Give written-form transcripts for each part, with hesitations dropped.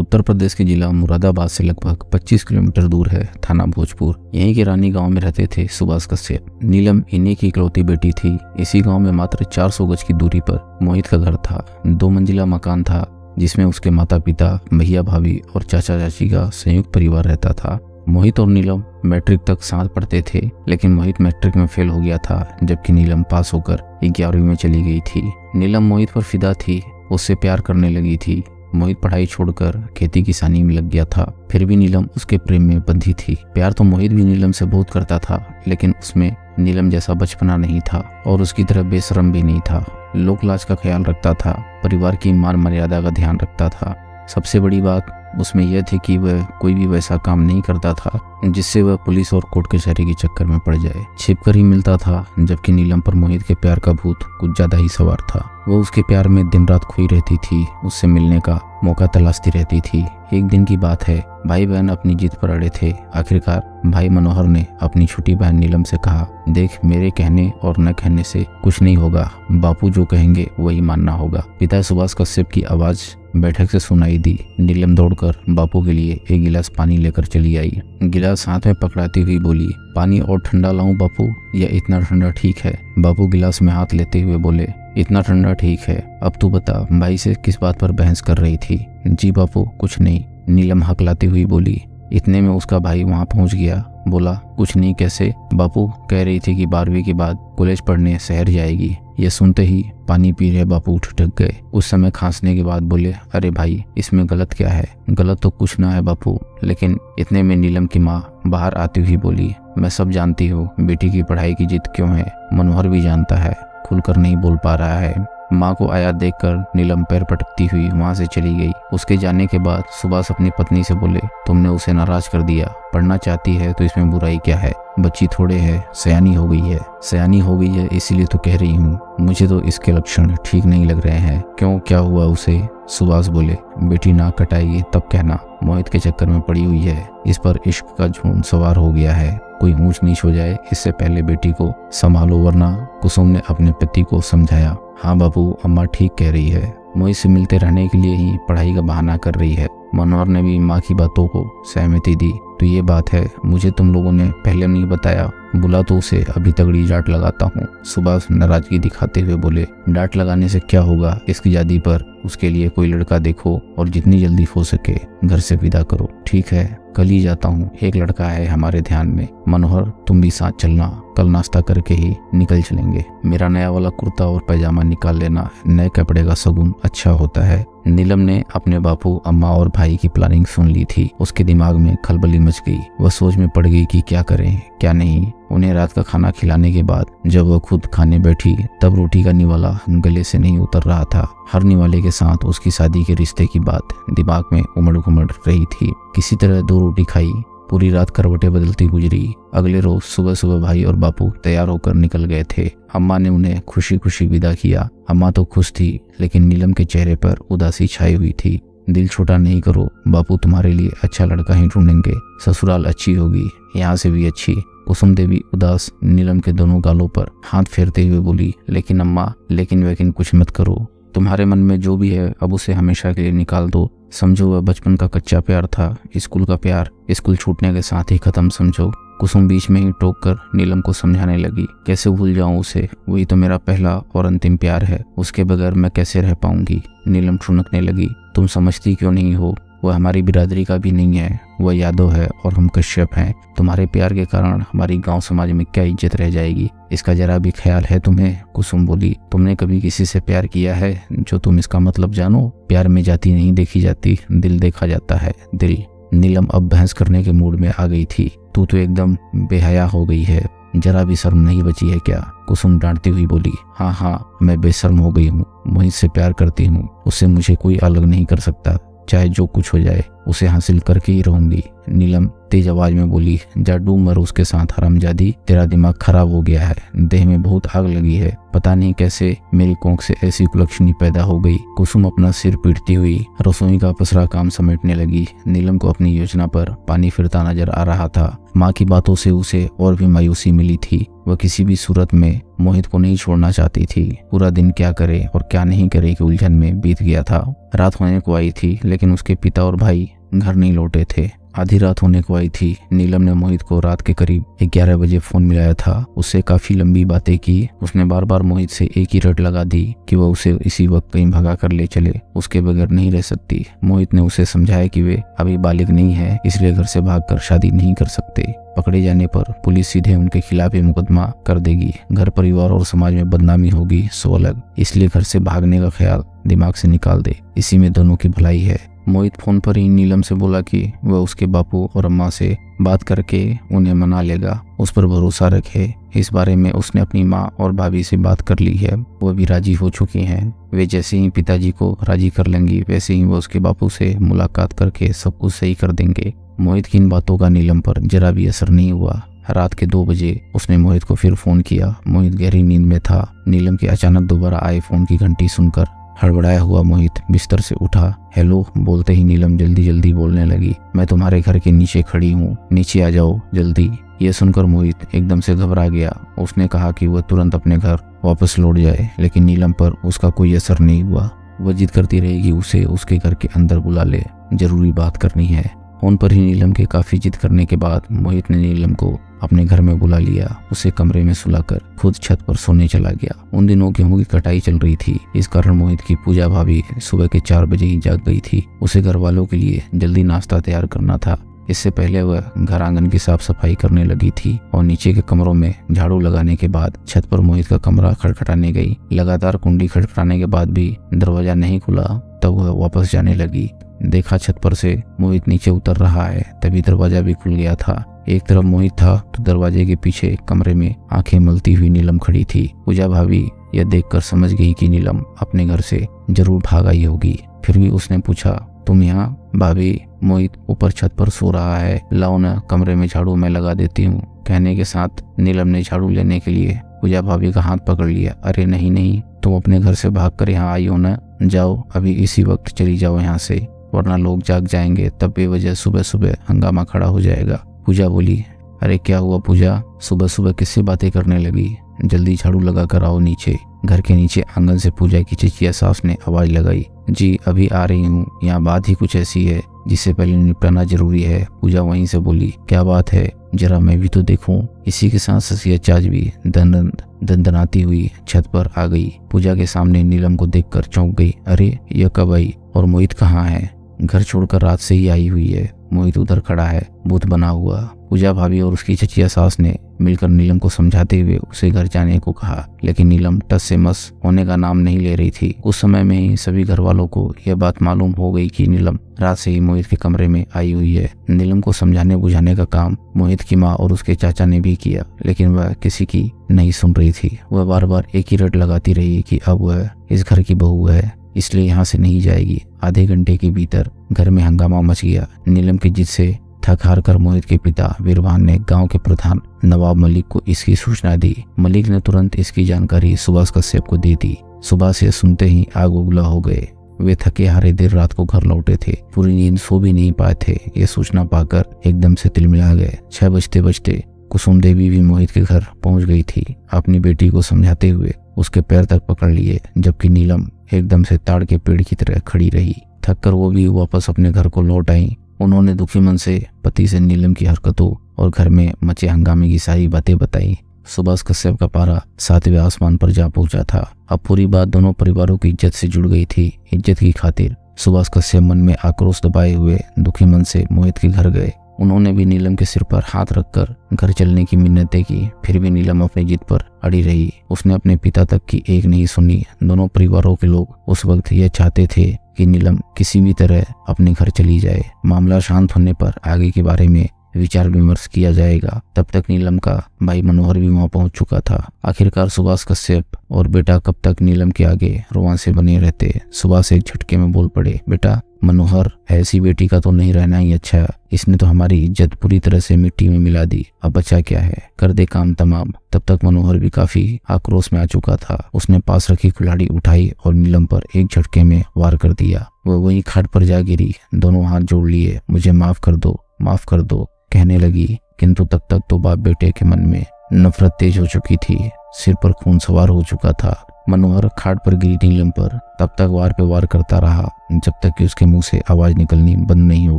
उत्तर प्रदेश के जिला मुरादाबाद से लगभग 25 किलोमीटर दूर है थाना भोजपुर। यहीं के रानी गांव में रहते थे सुभाष कश्यप। नीलम इन्हीं की इकलौती बेटी थी। इसी गांव में मात्र 400 गज की दूरी पर मोहित का घर था। 2 मंजिला मकान था जिसमें उसके माता पिता, भैया भाभी और चाचा चाची का संयुक्त परिवार रहता था। मोहित और नीलम मैट्रिक तक साथ पढ़ते थे, लेकिन मोहित मैट्रिक में फेल हो गया था, जबकि नीलम पास होकर 11वीं में चली गई थी। नीलम मोहित पर फिदा थी, उससे प्यार करने लगी थी। मोहित पढ़ाई छोड़कर खेती किसानी में लग गया था, फिर भी नीलम उसके प्रेम में बंधी थी। प्यार तो मोहित भी नीलम से बहुत करता था, लेकिन उसमें नीलम जैसा बचपना नहीं था और उसकी तरह बेशरम भी नहीं था। लोक लाज का ख्याल रखता था, परिवार की मान मर्यादा का ध्यान रखता था। सबसे बड़ी बात उसमें यह थी कि वह कोई भी वैसा काम नहीं करता था जिससे वह पुलिस और कोर्ट कचहरी के चक्कर में पड़ जाए। छिपकर ही मिलता था, जबकि नीलम पर मोहित के प्यार का भूत कुछ ज्यादा ही सवार था। वो उसके प्यार में दिन रात खोई रहती थी, उससे मिलने का मौका तलाशती रहती थी। एक दिन की बात है, भाई बहन अपनी जिद पर अड़े थे। आखिरकार भाई मनोहर ने अपनी छोटी बहन नीलम से कहा, देख, मेरे कहने और न कहने से कुछ नहीं होगा, बापू जो कहेंगे वही मानना होगा। पिता सुभाष कश्यप की आवाज बैठक से सुनाई दी। नीलम दौड़कर बापू के लिए एक गिलास पानी लेकर चली आई। गिलास हाथ में पकड़ाती हुई बोली, पानी और ठंडा लाऊं बापू, या इतना ठंडा ठीक है? बापू गिलास में हाथ लेते हुए बोले, इतना ठंडा ठीक है। अब तू बता, भाई से किस बात पर बहस कर रही थी? जी बापू, कुछ नहीं, नीलम हकलाती हुई बोली। इतने में उसका भाई वहां पहुंच गया। बोला, कुछ नहीं कैसे? बापू कह रही थी कि 12वीं के बाद कॉलेज पढ़ने शहर जाएगी। ये सुनते ही पानी पी रहे बापू उठ ठक गए। उस समय खांसने के बाद बोले, अरे भाई, इसमें गलत क्या है? गलत तो कुछ ना है बापू। लेकिन इतने में नीलम की माँ बाहर आती हुई बोली, मैं सब जानती हूँ, बेटी की पढ़ाई की जिद क्यों है, मनोहर भी जानता है, खुलकर नहीं बोल पा रहा है। माँ को आया देखकर नीलम पैर पटकती हुई वहां से चली गई। उसके जाने के बाद सुभाष अपनी पत्नी से बोले, तुमने उसे नाराज कर दिया। पढ़ना चाहती है तो इसमें बुराई क्या है? बच्ची थोड़े है, सयानी हो गई है। सयानी हो गई है इसीलिए तो कह रही हूँ, मुझे तो इसके लक्षण ठीक नहीं लग रहे हैं। क्यों, क्या हुआ उसे? सुभाष बोले, बेटी नाक कटाएगी तब कहना, मोहित के चक्कर में पड़ी हुई है, इस पर इश्क का झूठ सवार हो गया है। कोई ऊंच नीच हो जाए इससे पहले बेटी को संभालो, वरना। कुसुम ने अपने पति को समझाया। हाँ बाबू, अम्मा ठीक कह रही है, मोहित से मिलते रहने के लिए ही पढ़ाई का बहाना कर रही है। मनोहर ने भी माँ की बातों को सहमति दी। तो ये बात है, मुझे तुम लोगों ने पहले नहीं बताया, बुला तो उसे अभी तगड़ी डांट लगाता हूँ। सुभाष नाराजगी दिखाते हुए बोले, डांट लगाने से क्या होगा? इसकी जादी पर उसके लिए कोई लड़का देखो और जितनी जल्दी हो सके घर से विदा करो। ठीक है, कल ही जाता हूँ, एक लड़का है हमारे ध्यान में। मनोहर, तुम भी साथ चलना, कल नाश्ता करके ही निकल चलेंगे। मेरा नया वाला कुर्ता और पैजामा निकाल लेना, नए कपड़े का शगुन अच्छा होता है। नीलम ने अपने बापू, अम्मा और भाई की प्लानिंग सुन ली थी। उसके दिमाग में खलबली मच गई। वह सोच में पड़ गई कि क्या करें क्या नहीं। उन्हें रात का खाना खिलाने के बाद जब वह खुद खाने बैठी तब रोटी का निवाला गले से नहीं उतर रहा था। हर निवाले के साथ उसकी शादी के रिश्ते की बात दिमाग में उमड़ घुमड़ रही थी। किसी तरह 2 रोटी खाई, पूरी रात करवटें बदलती गुजरी। अगले रोज सुबह सुबह भाई और बापू तैयार होकर निकल गए थे। अम्मा ने उन्हें खुशी खुशी विदा किया। अम्मा तो खुश थी, लेकिन नीलम के चेहरे पर उदासी छाई हुई थी। दिल छोटा नहीं करो, बापू तुम्हारे लिए अच्छा लड़का ही ढूंढेंगे। ससुराल अच्छी होगी, यहाँ से भी अच्छी। कुसुम देवी उदास नीलम के दोनों गालों पर हाथ फेरते हुए बोली, लेकिन अम्मा, लेकिन वेकिन कुछ मत करो। तुम्हारे मन में जो भी है अब उसे हमेशा के लिए निकाल दो। समझो वह बचपन का कच्चा प्यार था, स्कूल का प्यार स्कूल छूटने के साथ ही खत्म समझो। कुसुम बीच में ही टोक कर नीलम को समझाने लगी, कैसे भूल जाऊं उसे, वही तो मेरा पहला और अंतिम प्यार है, उसके बगैर मैं कैसे रह पाऊंगी। नीलम ठुनकने लगी, तुम समझती क्यों नहीं हो, वह हमारी बिरादरी का भी नहीं है, वह यादव है और हम कश्यप हैं। तुम्हारे प्यार के कारण हमारी गांव समाज में क्या इज्जत रह जाएगी, इसका जरा भी ख्याल है तुम्हें? कुसुम बोली, तुमने कभी किसी से प्यार किया है जो तुम इसका मतलब जानो? प्यार में जाति नहीं देखी जाती, दिल देखा जाता है, दिल। नीलम अब बहस करने के मूड में आ गई थी। तू तो एकदम बेहया हो गई है, जरा भी शर्म नहीं बची है क्या? कुसुम डांटती हुई बोली, हाँ, मैं बेशर्म हो गई हूँ, मोहित से प्यार करती हूँ, उससे मुझे कोई अलग नहीं कर सकता, चाहे जो कुछ हो जाए। उसे हासिल करके ही रहूंगी। नीलम तेज आवाज में बोली, जा डूब मर उसके साथ हरामजादी, तेरा दिमाग खराब हो गया है, देह में बहुत आग लगी है, पता नहीं कैसे मेरी कोंख से ऐसी कुलक्षणी पैदा हो गई। कुसुम अपना सिर पीटती हुई रसोई का पसरा काम समेटने लगी। नीलम को अपनी योजना पर पानी फिरता नजर आ रहा था। माँ की बातों से उसे और भी मायूसी मिली थी। वह किसी भी सूरत में मोहित को नहीं छोड़ना चाहती थी। पूरा दिन क्या करे और क्या नहीं करे की उलझन में बीत गया था। रात होने को आई थी, लेकिन उसके पिता और भाई घर नहीं लौटे थे। आधी रात होने को आई थी। नीलम ने मोहित को रात के करीब 11 बजे फोन मिलाया था। उससे काफी लंबी बातें की। उसने बार बार मोहित से एक ही रट लगा दी कि वह उसे इसी वक्त कहीं भगा कर ले चले, उसके बगैर नहीं रह सकती। मोहित ने उसे समझाया कि वे अभी बालिग नहीं है, इसलिए घर से भागकर शादी नहीं कर सकते। पकड़े जाने पर पुलिस सीधे उनके खिलाफ ही मुकदमा कर देगी। घर परिवार और समाज में बदनामी होगी सो अलग, इसलिए घर से भागने का ख्याल दिमाग से निकाल दे, इसी में दोनों की भलाई है। मोहित फोन पर ही नीलम से बोला कि वह उसके बापू और अम्मा से बात करके उन्हें मना लेगा, उस पर भरोसा रखे। इस बारे में उसने अपनी माँ और भाभी से बात कर ली है, वह भी राजी हो चुकी हैं। वे जैसे ही पिताजी को राजी कर लेंगी, वैसे ही वो उसके बापू से मुलाकात करके सब कुछ सही कर देंगे। मोहित की इन बातों का नीलम पर जरा भी असर नहीं हुआ। रात के 2 बजे उसने मोहित को फिर फोन किया। मोहित गहरी नींद में था। नीलम के अचानक दोबारा आए फोन की घंटी सुनकर हड़बड़ाया हुआ मोहित बिस्तर से उठा। हेलो बोलते ही नीलम जल्दी जल्दी बोलने लगी, मैं तुम्हारे घर के नीचे खड़ी हूँ, नीचे आ जाओ जल्दी। ये सुनकर मोहित एकदम से घबरा गया। उसने कहा कि वह तुरंत अपने घर वापस लौट जाए, लेकिन नीलम पर उसका कोई असर नहीं हुआ। वह जिद करती रहेगी उसे उसके घर के अंदर बुला ले, जरूरी बात करनी है। फोन पर ही नीलम के काफी जिद करने के बाद मोहित ने नीलम को अपने घर में बुला लिया। उसे कमरे में सुलाकर खुद छत पर सोने चला गया। उन दिनों गेहूं की कटाई चल रही थी, इस कारण मोहित की पूजा भाभी सुबह के 4 बजे ही जाग गई थी। उसे घर वालों के लिए जल्दी नाश्ता तैयार करना था। इससे पहले वह घर आंगन की साफ सफाई करने लगी थी और नीचे के कमरों में झाड़ू लगाने के बाद छत पर मोहित का कमरा खटखटाने गई। लगातार कुंडी खटखटाने के बाद भी दरवाजा नहीं खुला, तब वह वापस जाने लगी। देखा छत पर से मोहित नीचे उतर रहा है, तभी दरवाजा भी खुल गया था। एक तरफ मोहित था तो दरवाजे के पीछे कमरे में आंखें मलती हुई नीलम खड़ी थी। पूजा भाभी यह देखकर समझ गई कि नीलम अपने घर से जरूर भाग आई होगी। फिर भी उसने पूछा, तुम यहाँ? भाभी, मोहित ऊपर छत पर सो रहा है, लाओ ना कमरे में झाड़ू मैं लगा देती हूँ। कहने के साथ नीलम ने झाड़ू लेने के लिए पूजा भाभी का हाथ पकड़ लिया। अरे नहीं नहीं, तुम अपने घर से भागकर यहाँ आई हो ना, जाओ अभी इसी वक्त चली जाओ यहाँ से, वरना लोग जाग जाएंगे, तब बेवजह सुबह सुबह हंगामा खड़ा हो जाएगा। पूजा बोली, अरे क्या हुआ पूजा, सुबह सुबह किससे बातें करने लगी, जल्दी झाड़ू लगा कर आओ नीचे। घर के नीचे आंगन से पूजा की चचिया सास ने आवाज लगाई, जी अभी आ रही हूँ, यहाँ बात ही कुछ ऐसी है जिससे पहले निपटाना जरूरी है। पूजा वहीं से बोली, क्या बात है, जरा मैं भी तो देखूं। इसी के साथ ससिया चाच भी दंदनाती हुई छत पर आ गई। पूजा के सामने नीलम को देखकर चौंक गई। अरे यह कब आई और मोहित कहाँ है? घर छोड़कर रात से ही आई हुई है, मोहित उधर खड़ा है भूत बना हुआ। पूजा भाभी और उसकी चचिया सास ने मिलकर नीलम को समझाते हुए उसे घर जाने को कहा, लेकिन नीलम टस से मस होने का नाम नहीं ले रही थी। उस समय में ही सभी घर वालों को यह बात मालूम हो गई कि नीलम रात से ही मोहित के कमरे में आई हुई है। नीलम को समझाने बुझाने का काम मोहित की माँ और उसके चाचा ने भी किया, लेकिन वह किसी की नहीं सुन रही थी। वह बार बार एक ही रट लगाती रही कि अब वह इस घर की बहू है, इसलिए यहाँ से नहीं जाएगी। आधे घंटे के भीतर घर में हंगामा मच गया। नीलम की जिद से थक हार कर मोहित के पिता वीरभान ने गांव के प्रधान नवाब मलिक को इसकी सूचना दी। मलिक ने तुरंत इसकी जानकारी सुभाष कश्यप को दे दी। सुभाष ये सुनते ही आग उगला हो गए। वे थके हारे देर रात को घर लौटे थे, पूरी नींद सो भी नहीं पाए थे। ये सूचना पाकर एकदम से तिलमिला गए। 6 बजते बजते कुसुम देवी भी मोहित के घर पहुंच गई थी। अपनी बेटी को समझाते हुए उसके पैर तक पकड़ लिए, जबकि नीलम एकदम से ताड़ के पेड़ की तरह खड़ी रही। थक कर वो भी वापस अपने घर को लौट आई। उन्होंने दुखी मन से पति से नीलम की हरकतों और घर में मचे हंगामे की सारी बातें बताई। सुभाष कश्यप का पारा 7वें आसमान पर जा पहुंचा था। अब पूरी बात दोनों परिवारों की इज्जत से जुड़ गई थी। इज्जत की खातिर सुभाष कश्यप मन में आक्रोश दबाए हुए दुखी मन से मोहित के घर गए। उन्होंने भी नीलम के सिर पर हाथ रखकर घर चलने की मिन्नतें की। फिर भी नीलम अपनी जिद पर अड़ी रही। उसने अपने पिता तक की एक नहीं सुनी। दोनों परिवारों के लोग उस वक्त यह चाहते थे कि नीलम किसी भी तरह अपने घर चली जाए। मामला शांत होने पर आगे के बारे में विचार विमर्श किया जाएगा। तब तक नीलम का भाई मनोहर भी वहां पहुंच चुका था। आखिरकार सुभाष कश्यप और बेटा कब तक नीलम के आगे रोमांसे बने रहते। सुभाष एक झटके में बोल पड़े, बेटा मनोहर, ऐसी बेटी का तो नहीं रहना ही अच्छा। इसने तो हमारी इज्जत पूरी तरह से मिट्टी में मिला दी। अब बचा क्या है, कर दे काम तमाम। तब तक मनोहर भी काफी आक्रोश में आ चुका था। उसने पास रखी कुल्हाड़ी उठाई और नीलम पर एक झटके में वार कर दिया। वह वहीं खाट पर जा गिरी, दोनों हाथ जोड़ लिए। मुझे माफ कर दो कहने लगी, किंतु तब तक तो बाप बेटे के मन में नफरत तेज हो चुकी थी। सिर पर खून सवार हो चुका था। मनोहर खाट पर गिरी नीलम पर तब तक वार पे वार करता रहा जब तक कि उसके मुंह से आवाज निकलनी बंद नहीं हो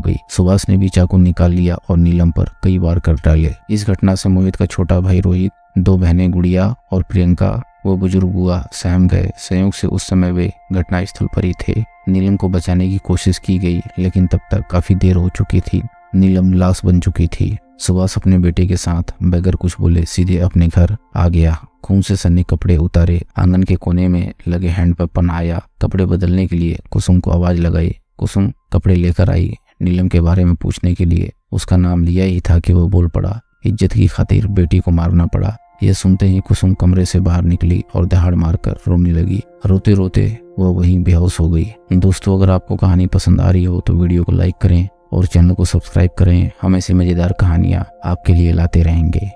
गई। सुभाष ने भी चाकू निकाल लिया और नीलम पर कई वार कर डाले। इस घटना से मोहित का छोटा भाई रोहित, 2 बहनें गुड़िया और प्रियंका, वो बुजुर्ग बुआ सहम गए। संयोग से उस समय वे घटना स्थल पर ही थे। नीलम को बचाने की कोशिश की गई, लेकिन तब तक काफी देर हो चुकी थी। नीलम लाश बन चुकी थी। सुभाष अपने बेटे के साथ बगैर कुछ बोले सीधे अपने घर आ गया। खून से सने कपड़े उतारे, आंगन के कोने में लगे हैंडपंप पर आया। कपड़े बदलने के लिए कुसुम को आवाज लगाई। कुसुम कपड़े लेकर आई। नीलम के बारे में पूछने के लिए उसका नाम लिया ही था कि वो बोल पड़ा। इज्जत की खातिर बेटी को मारना पड़ा। यह सुनते ही कुसुम कमरे से बाहर निकली और दहाड़ मारकर रोने लगी। रोते रोते वह वहीं बेहोश हो गई। दोस्तों, अगर आपको कहानी पसंद आ रही हो तो वीडियो को लाइक करें और चैनल को सब्सक्राइब करें। हम ऐसी मजेदार कहानियां आपके लिए लाते रहेंगे।